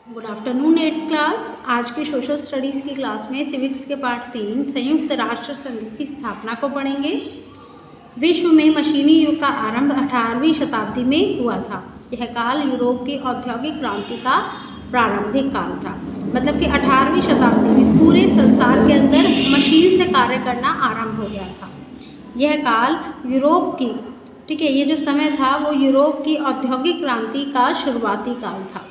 Good afternoon 8th class. आज की social studies की क्लास में सिविक्स के पार्ट 3 संयुक्त राष्ट्र संघ की स्थापना को पढ़ेंगे। विश्व में मशीनी युग का आरंभ 18वीं शताब्दी में हुआ था। यह काल यूरोप की औद्योगिक क्रांति का प्रारंभिक काल था। मतलब कि 18वीं शताब्दी में पूरे संसार के अंदर मशीन से कार्य करना आरंभ हो गया था। यह काल यूरोप की, ठीक है, ये जो समय था वो यूरोप की औद्योगिक क्रांति का शुरुआती काल था।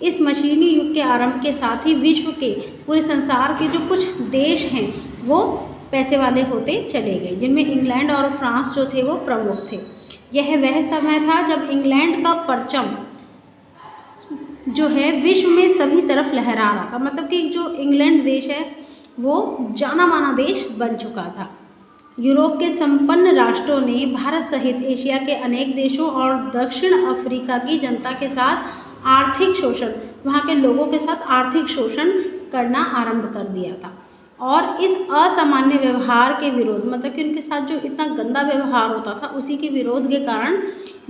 इस मशीनी युग के आरंभ के साथ ही विश्व के पूरे संसार के जो कुछ देश हैं वो पैसे वाले होते चले गए, जिनमें इंग्लैंड और फ्रांस जो थे वो प्रमुख थे। यह वह समय था जब इंग्लैंड का परचम जो है विश्व में सभी तरफ लहरा रहा था। मतलब कि जो इंग्लैंड देश है वो जाना माना देश बन चुका था। यूरोप के संपन्न राष्ट्रों ने भारत सहित एशिया के अनेक देशों और दक्षिण अफ्रीका की जनता के साथ आर्थिक शोषण, वहाँ के लोगों के साथ आर्थिक शोषण करना आरंभ कर दिया था। और इस असामान्य व्यवहार के विरोध, मतलब कि उनके साथ जो इतना गंदा व्यवहार होता था, उसी के विरोध के कारण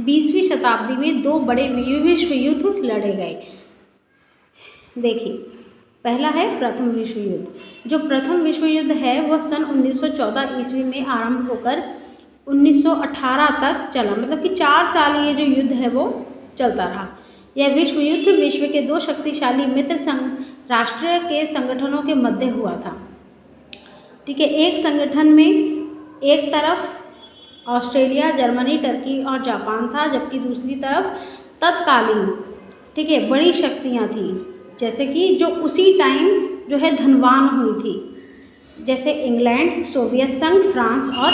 20वीं शताब्दी में 2 बड़े विश्व युद्ध लड़े गए। देखिए, पहला है प्रथम विश्व युद्ध। जो प्रथम विश्व युद्ध है वो सन 1914 ईस्वी में आरंभ होकर 1918 तक चला। मतलब कि 4 साल ये जो युद्ध है वो चलता रहा। यह विश्व युद्ध विश्व के 2 शक्तिशाली मित्र राष्ट्र के संगठनों के मध्य हुआ था। ठीक है, एक संगठन में एक तरफ ऑस्ट्रेलिया, जर्मनी, टर्की और जापान था, जबकि दूसरी तरफ तत्कालीन, ठीक है, बड़ी शक्तियां थी, जैसे कि जो उसी टाइम जो है धनवान हुई थी, जैसे इंग्लैंड, सोवियत संघ, फ्रांस और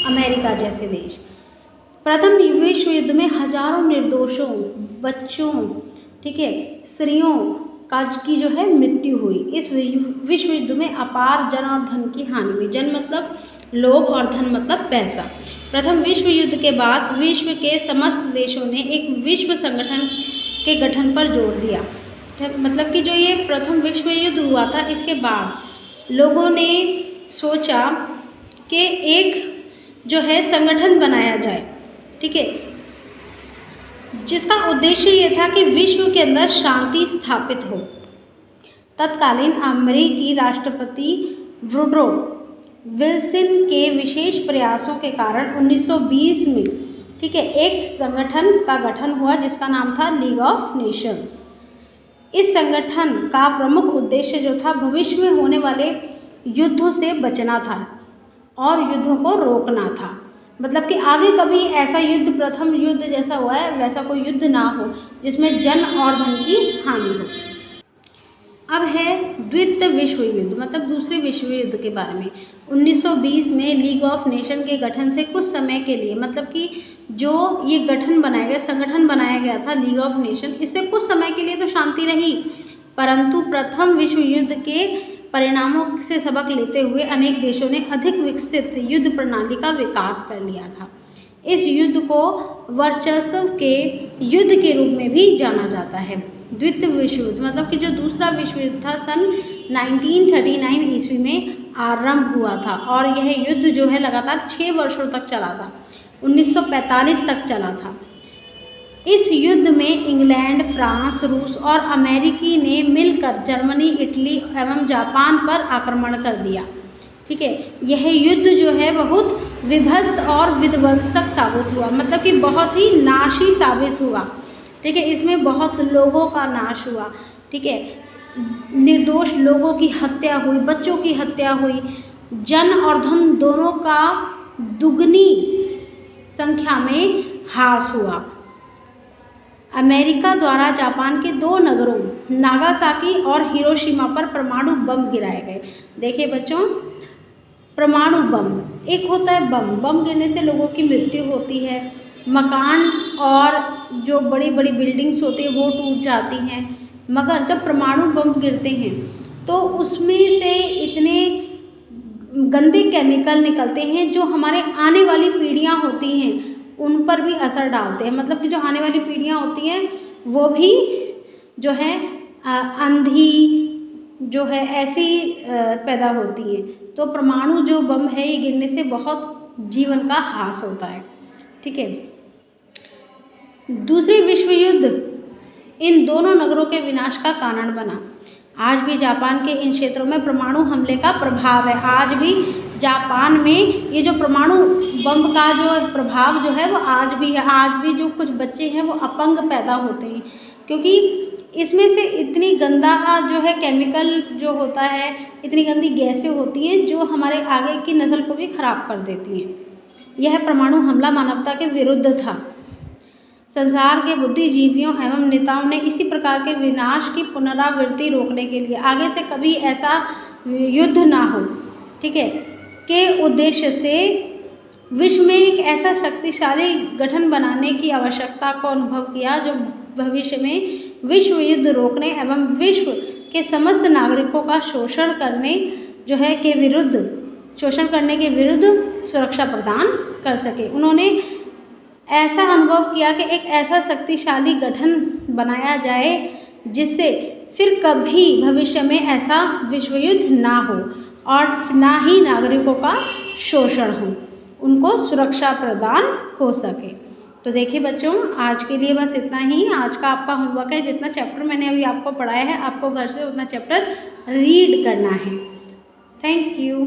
अमेरिका जैसे देश। प्रथम विश्व युद्ध में हजारों निर्दोषों, बच्चों, ठीक है, स्त्रियों की जो है मृत्यु हुई। इस विश्व युद्ध में अपार जन और धन की हानि हुई। जन मतलब लोग और धन मतलब पैसा। प्रथम विश्व युद्ध के बाद विश्व के समस्त देशों ने एक विश्व संगठन के गठन पर जोर दिया। मतलब कि जो ये प्रथम विश्व युद्ध हुआ था, इसके बाद लोगों ने सोचा कि एक जो है संगठन बनाया जाए, ठीक है, जिसका उद्देश्य ये था कि विश्व के अंदर शांति स्थापित हो। तत्कालीन अमेरिकी राष्ट्रपति वुडरो विल्सन के विशेष प्रयासों के कारण 1920 में, ठीक है, एक संगठन का गठन हुआ जिसका नाम था लीग ऑफ नेशंस। इस संगठन का प्रमुख उद्देश्य जो था भविष्य में होने वाले युद्धों से बचना था और युद्धों को रोकना था। मतलब कि आगे कभी ऐसा युद्ध, प्रथम युद्ध जैसा हुआ है वैसा कोई युद्ध ना हो जिसमें जन और धन की हानि हो। अब है द्वितीय विश्व युद्ध, मतलब दूसरे विश्व युद्ध के बारे में। 1920 में लीग ऑफ नेशन के गठन से कुछ समय के लिए, मतलब कि जो ये गठन बनाया गया, संगठन बनाया गया था लीग ऑफ नेशन, इससे कुछ समय के लिए तो शांति रही, परंतु प्रथम विश्व युद्ध के परिणामों से सबक लेते हुए अनेक देशों ने अधिक विकसित युद्ध प्रणाली का विकास कर लिया था। इस युद्ध को वर्चस्व के युद्ध के रूप में भी जाना जाता है। द्वितीय विश्व युद्ध मतलब कि जो दूसरा विश्व युद्ध था सन 1939 ईस्वी में आरंभ हुआ था और यह युद्ध जो है लगातार 6 वर्षों तक चला था, 1945 तक चला था। इस युद्ध में इंग्लैंड, फ्रांस, रूस और अमेरिकी ने मिलकर जर्मनी, इटली एवं जापान पर आक्रमण कर दिया। ठीक है, यह युद्ध जो है बहुत विभत्स और विध्वंसक साबित हुआ, मतलब कि बहुत ही नाशी साबित हुआ। ठीक है, इसमें बहुत लोगों का नाश हुआ। ठीक है, निर्दोष लोगों की हत्या हुई, बच्चों की हत्या हुई, जन और धन दोनों का दुगनी संख्या में ह्रास हुआ। अमेरिका द्वारा जापान के 2 नगरों नागासाकी और हिरोशिमा पर परमाणु बम गिराए गए। देखिए बच्चों, परमाणु बम, एक होता है बम गिरने से लोगों की मृत्यु होती है, मकान और जो बड़ी बड़ी बिल्डिंग्स होती है वो टूट जाती हैं, मगर जब परमाणु बम गिरते हैं तो उसमें से इतने गंदे केमिकल निकलते हैं जो हमारे आने वाली पीढ़ियाँ होती हैं उन पर भी असर डालते हैं। मतलब कि जो आने वाली पीढ़ियाँ होती हैं वो भी जो है अंधी जो है ऐसी पैदा होती है। तो परमाणु जो बम है ये गिरने से बहुत जीवन का ह्रास होता है। ठीक है, दूसरे विश्व युद्ध इन दोनों नगरों के विनाश का कारण बना। आज भी जापान के इन क्षेत्रों में परमाणु हमले का प्रभाव है। आज भी जापान में ये जो परमाणु बम का जो प्रभाव जो है वो आज भी है। आज भी जो कुछ बच्चे हैं वो अपंग पैदा होते हैं, क्योंकि इसमें से इतनी गंदा जो है केमिकल जो होता है, इतनी गंदी गैसें होती हैं जो हमारे आगे की नस्ल को भी खराब कर देती हैं। यह परमाणु हमला मानवता के विरुद्ध था। संसार के बुद्धिजीवियों एवं नेताओं ने इसी प्रकार के विनाश की पुनरावृत्ति रोकने के लिए, आगे से कभी ऐसा युद्ध ना हो, ठीक है, के उद्देश्य से विश्व में एक ऐसा शक्तिशाली गठन बनाने की आवश्यकता को अनुभव किया जो भविष्य में विश्व युद्ध रोकने एवं विश्व के समस्त नागरिकों का शोषण करने के विरुद्ध सुरक्षा प्रदान कर सके। उन्होंने ऐसा अनुभव किया कि एक ऐसा शक्तिशाली गठन बनाया जाए जिससे फिर कभी भविष्य में ऐसा विश्व युद्ध ना हो और ना ही नागरिकों का शोषण हो, उनको सुरक्षा प्रदान हो सके। तो देखिए बच्चों, आज के लिए बस इतना ही। आज का आपका होमवर्क है, जितना चैप्टर मैंने अभी आपको पढ़ाया है आपको घर से उतना चैप्टर रीड करना है। Thank you.